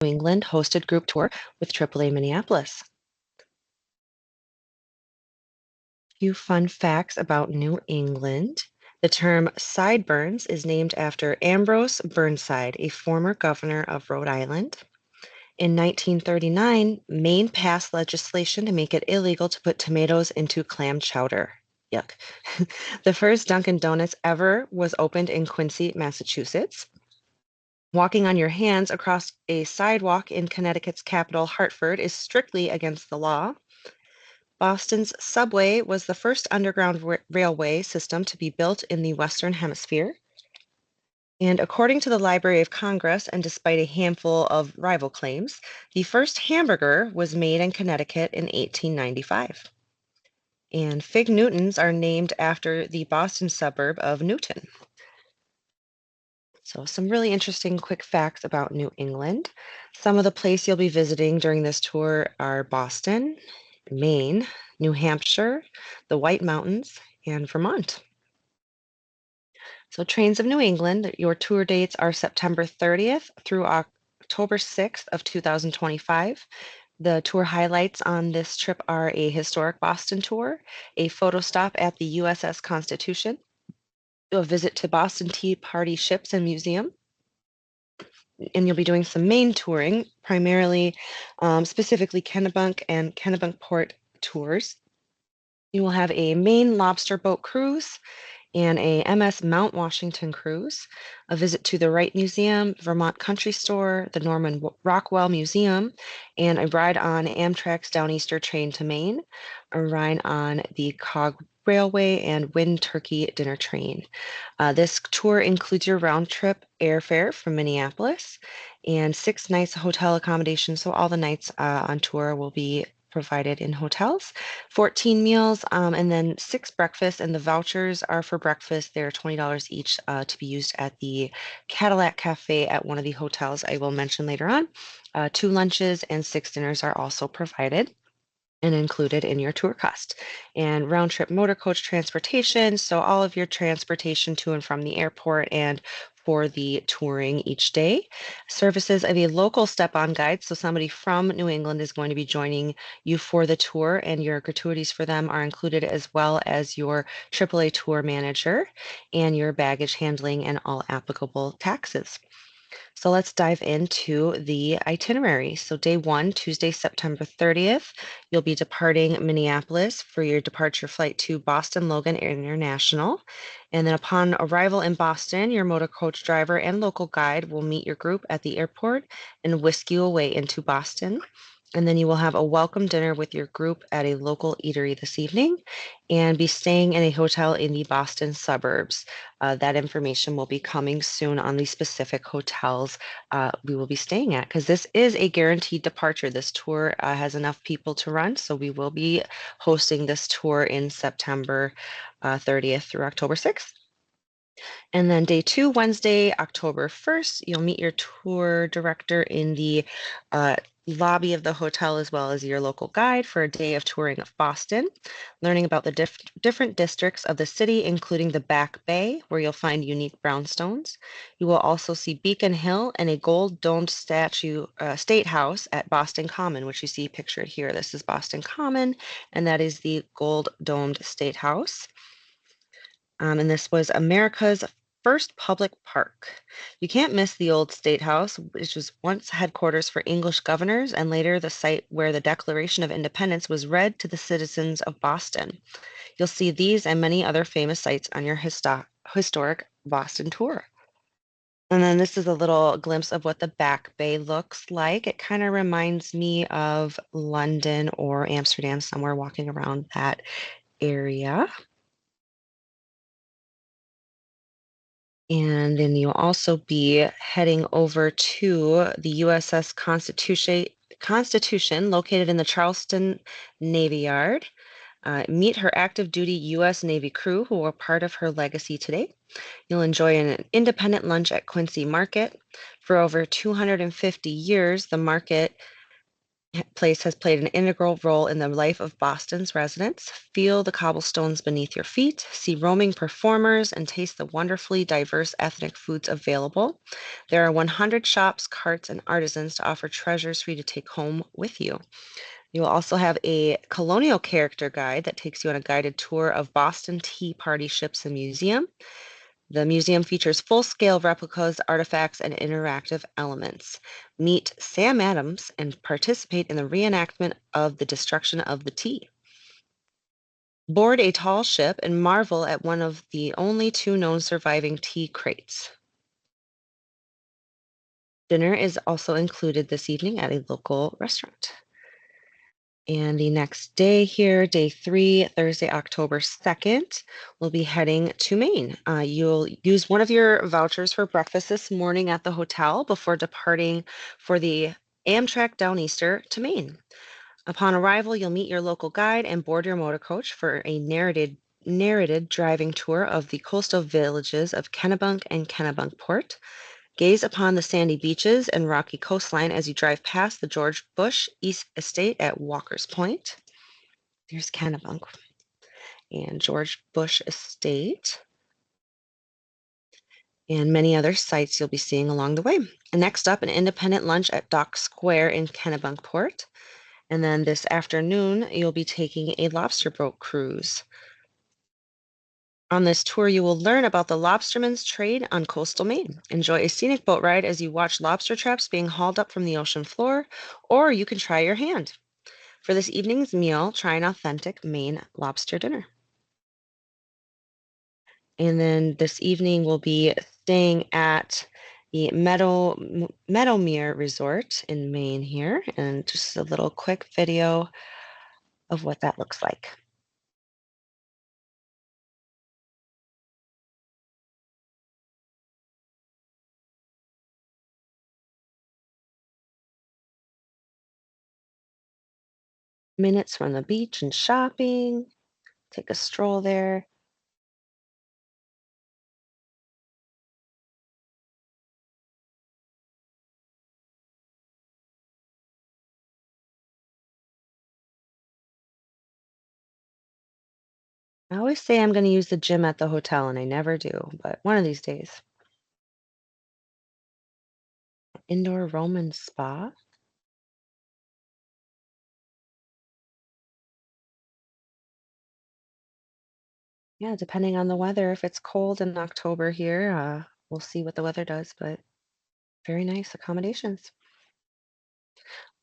New England hosted group tour with AAA Minneapolis. Few fun facts about New England. The term sideburns is named after Ambrose Burnside, a former governor of Rhode Island. In 1939, Maine passed legislation to make it illegal to put tomatoes into clam chowder. Yuck. The first Dunkin' Donuts ever was opened in Quincy, Massachusetts. Walking on your hands across a sidewalk in Connecticut's capital, Hartford, is strictly against the law. Boston's subway was the first underground railway system to be built in the Western Hemisphere. And according to the Library of Congress, and despite a handful of rival claims, the first hamburger was made in Connecticut in 1895. And Fig Newtons are named after the Boston suburb of Newton. So some really interesting quick facts about New England. Some of the places you'll be visiting during this tour are Boston, Maine, New Hampshire, the White Mountains, and Vermont. So Trains of New England, your tour dates are September 30th through October 6th of 2025. The tour highlights on this trip are a historic Boston tour, a photo stop at the USS Constitution, a visit to Boston Tea Party ships and museum, and you'll be doing some Maine touring, primarily specifically Kennebunk and Kennebunkport tours. You will have a Maine lobster boat cruise and a MS Mount Washington cruise, a visit to the Wright Museum, Vermont Country Store, the Norman Rockwell Museum, and a ride on Amtrak's Downeaster train to Maine, a ride on the Cog Railway and Wind Turkey dinner train. This tour includes your round trip airfare from Minneapolis and 6 nights hotel accommodation. So all the nights on tour will be provided in hotels, 14 meals, and then 6 breakfasts. And the vouchers are for breakfast. They're $20 each to be used at the Cadillac Cafe at one of the hotels I will mention later on. 2 lunches and 6 dinners are also provided and included in your tour cost. And round trip motor coach transportation, so all of your transportation to and from the airport and for the touring each day. Services of a local step-on guide, so somebody from New England is going to be joining you for the tour, and your gratuities for them are included, as well as your AAA tour manager and your baggage handling and all applicable taxes. So let's dive into the itinerary. So day 1, Tuesday, September 30th, you'll be departing Minneapolis for your departure flight to Boston Logan International. And then upon arrival in Boston, your motor coach driver and local guide will meet your group at the airport and whisk you away into Boston. And then you will have a welcome dinner with your group at a local eatery this evening and be staying in a hotel in the Boston suburbs. That information will be coming soon on the specific hotels we will be staying at, because this is a guaranteed departure. This tour has enough people to run, so we will be hosting this tour in September 30th through October 6th. And then day 2, Wednesday, October 1st, you'll meet your tour director in the lobby of the hotel, as well as your local guide, for a day of touring of Boston, learning about the different districts of the city, including the Back Bay, where you'll find unique brownstones. You will also see Beacon Hill and a gold-domed state house at Boston Common, which you see pictured here. This is Boston Common, and that is the gold-domed state house. And this was America's first public park. You can't miss the old State House, which was once headquarters for English governors and later the site where the Declaration of Independence was read to the citizens of Boston. You'll see these and many other famous sites on your historic Boston tour. And then this is a little glimpse of what the Back Bay looks like. It kind of reminds me of London or Amsterdam, somewhere walking around that area. And then you'll also be heading over to the USS Constitution, located in the Charleston Navy Yard. Meet her active duty U.S. Navy crew who are part of her legacy today. You'll enjoy an independent lunch at Quincy Market. For over 250 years, the market Place has played an integral role in the life of Boston's residents. Feel the cobblestones beneath your feet, see roaming performers, and taste the wonderfully diverse ethnic foods available. There are 100 shops, carts, and artisans to offer treasures for you to take home with you. You will also have a colonial character guide that takes you on a guided tour of Boston Tea Party ships and museum. The museum features full-scale replicas, artifacts, and interactive elements. Meet Sam Adams and participate in the reenactment of the destruction of the tea. Board a tall ship and marvel at one of the only two known surviving tea crates. Dinner is also included this evening at a local restaurant. And the next day here, day 3, Thursday, October 2nd, we'll be heading to Maine. You'll use one of your vouchers for breakfast this morning at the hotel before departing for the Amtrak Downeaster to Maine. Upon arrival, you'll meet your local guide and board your motor coach for a narrated driving tour of the coastal villages of Kennebunk and Kennebunkport. Gaze upon the sandy beaches and rocky coastline as you drive past the George Bush East Estate at Walker's Point. There's Kennebunk and George Bush Estate, and many other sites you'll be seeing along the way. And next up, an independent lunch at Dock Square in Kennebunkport. And then this afternoon, you'll be taking a lobster boat cruise. On this tour, you will learn about the lobstermen's trade on coastal Maine. Enjoy a scenic boat ride as you watch lobster traps being hauled up from the ocean floor, or you can try your hand. For this evening's meal, try an authentic Maine lobster dinner. And then this evening, we'll be staying at the Meadowmere Resort in Maine here, and just a little quick video of what that looks like. Minutes from the beach and shopping. Take a stroll there. I always say I'm going to use the gym at the hotel, and I never do, but one of these days. Indoor Roman spa. Yeah, depending on the weather. If it's cold in October here, we'll see what the weather does, but very nice accommodations.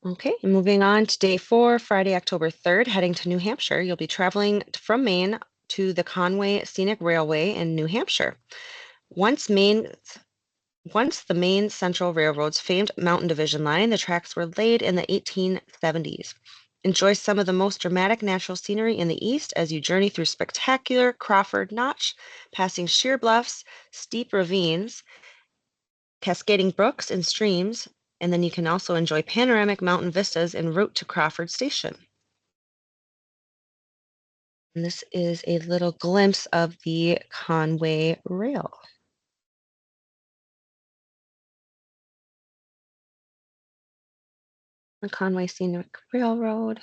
Okay, moving on to day 4, Friday, October 3rd, heading to New Hampshire. You'll be traveling from Maine to the Conway Scenic Railway in New Hampshire. Once the Maine Central Railroad's famed Mountain Division line, the tracks were laid in the 1870s. Enjoy some of the most dramatic natural scenery in the east as you journey through spectacular Crawford Notch, passing sheer bluffs, steep ravines, cascading brooks and streams, and then you can also enjoy panoramic mountain vistas en route to Crawford Station. And this is a little glimpse of the Conway Rail. The Conway Scenic Railroad.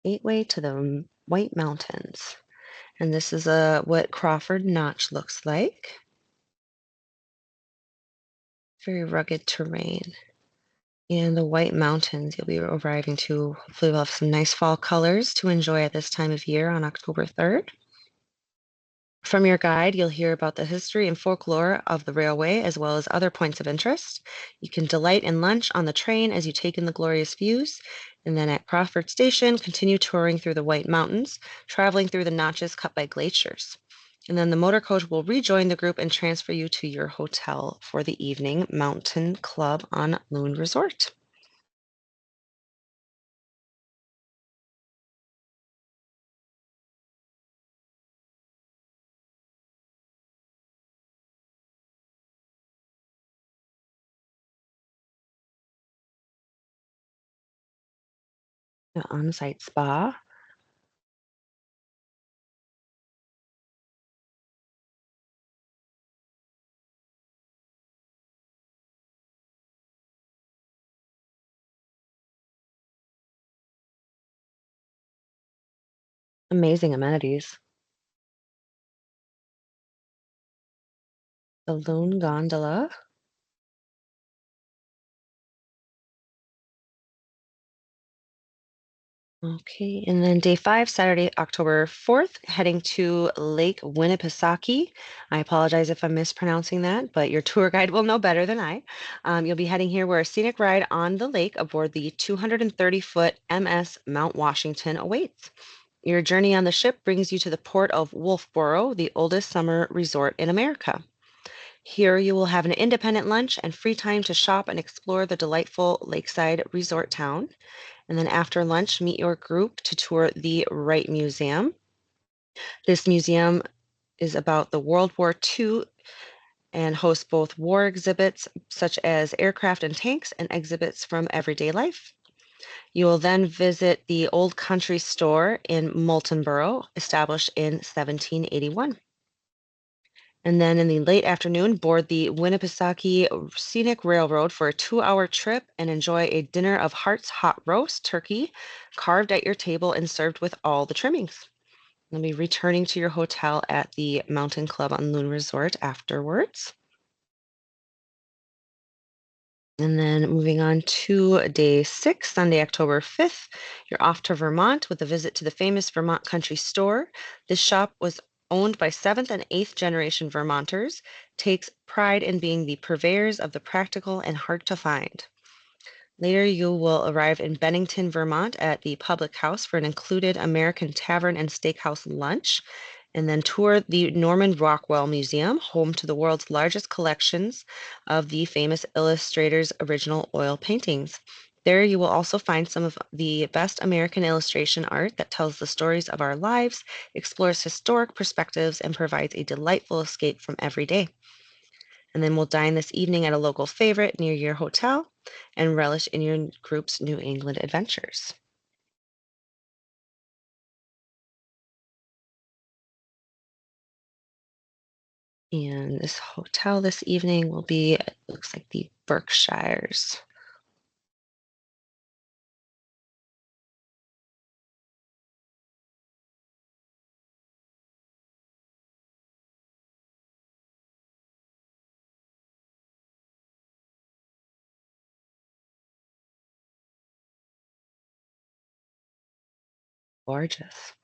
Gateway to the White Mountains. And this is what Crawford Notch looks like. Very rugged terrain. And the White Mountains you'll be arriving to. Hopefully we'll have some nice fall colors to enjoy at this time of year on October 3rd. From your guide, you'll hear about the history and folklore of the railway, as well as other points of interest. You can delight in lunch on the train as you take in the glorious views. And then at Crawford Station, continue touring through the White Mountains, traveling through the notches cut by glaciers. And then the motor coach will rejoin the group and transfer you to your hotel for the evening Mountain Club on Loon Resort. The on-site spa. Amazing amenities. Balloon gondola. Okay, and then day 5, Saturday, October 4th, heading to Lake Winnipesaukee. I apologize if I'm mispronouncing that, but your tour guide will know better than I. You'll be heading here where a scenic ride on the lake aboard the 230-foot MS Mount Washington awaits. Your journey on the ship brings you to the port of Wolfboro, the oldest summer resort in America. Here you will have an independent lunch and free time to shop and explore the delightful lakeside resort town. And then after lunch, meet your group to tour the Wright Museum. This museum is about the World War II and hosts both war exhibits such as aircraft and tanks and exhibits from everyday life. You will then visit the Old Country Store in Moultonborough, established in 1781. And then in the late afternoon, board the Winnipesaukee Scenic Railroad for a 2-hour trip and enjoy a dinner of Hart's hot roast turkey carved at your table and served with all the trimmings. You'll be returning to your hotel at the Mountain Club on Loon Resort afterwards. And then moving on to day 6, Sunday, October 5th, you're off to Vermont with a visit to the famous Vermont Country Store. This shop was owned by 7th and 8th generation Vermonters, takes pride in being the purveyors of the practical and hard to find. Later, you will arrive in Bennington, Vermont at the Public House for an included American Tavern and Steakhouse lunch, and then tour the Norman Rockwell Museum, home to the world's largest collections of the famous illustrator's original oil paintings. There, you will also find some of the best American illustration art that tells the stories of our lives, explores historic perspectives, and provides a delightful escape from every day. And then we'll dine this evening at a local favorite near your hotel and relish in your group's New England adventures. And this hotel this evening will be, it looks like the Berkshires. Gorgeous. -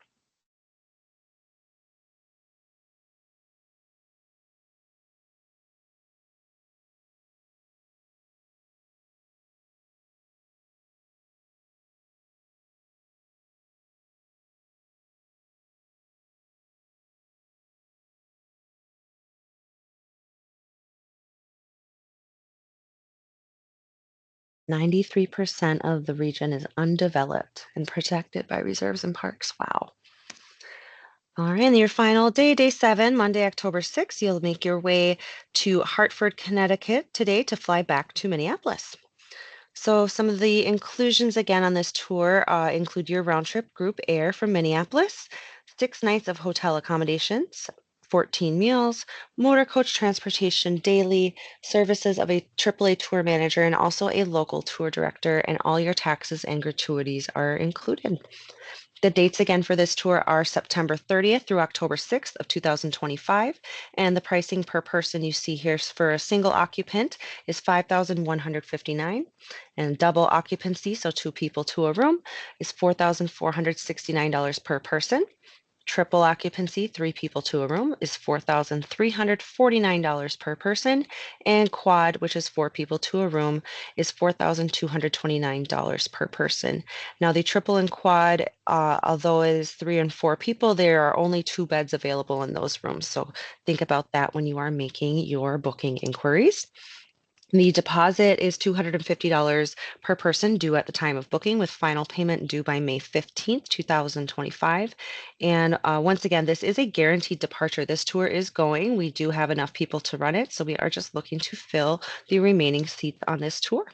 93% of the region is undeveloped and protected by reserves and parks. Wow. All right, and your final day, day 7, Monday, October 6th, you'll make your way to Hartford, Connecticut today to fly back to Minneapolis. So some of the inclusions again on this tour include your round trip group air from Minneapolis, 6 nights of hotel accommodations, 14 meals, motor coach transportation daily, services of a AAA tour manager, and also a local tour director, and all your taxes and gratuities are included. The dates again for this tour are September 30th through October 6th of 2025, and the pricing per person you see here for a single occupant is 5,159, and double occupancy, so 2 people to a room, is $4,469 per person. Triple occupancy, 3 people to a room, is $4,349 per person. And quad, which is 4 people to a room, is $4,229 per person. Now, the triple and quad, although it is 3 and 4 people, there are only 2 beds available in those rooms. So think about that when you are making your booking inquiries. The deposit is $250 per person due at the time of booking, with final payment due by May 15th, 2025. And once again, this is a guaranteed departure. This tour is going. We do have enough people to run it, so we are just looking to fill the remaining seats on this tour.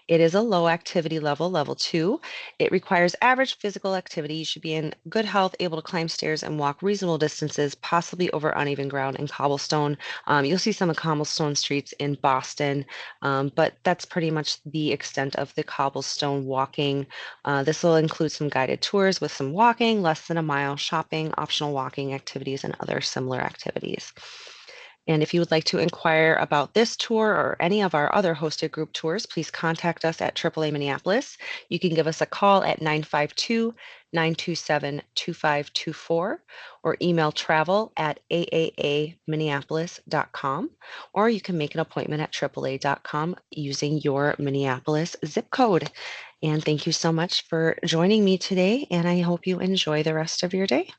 It is a low activity level, level 2. It requires average physical activity. You should be in good health, able to climb stairs and walk reasonable distances, possibly over uneven ground and cobblestone. You'll see some of cobblestone streets in Boston, but that's pretty much the extent of the cobblestone walking. This will include some guided tours with some walking, less than a mile, shopping, optional walking activities, and other similar activities. And if you would like to inquire about this tour or any of our other hosted group tours, please contact us at AAA Minneapolis. You can give us a call at 952-927-2524 or email travel@aaaminneapolis.com, or you can make an appointment at AAA.com using your Minneapolis zip code. And thank you so much for joining me today, and I hope you enjoy the rest of your day.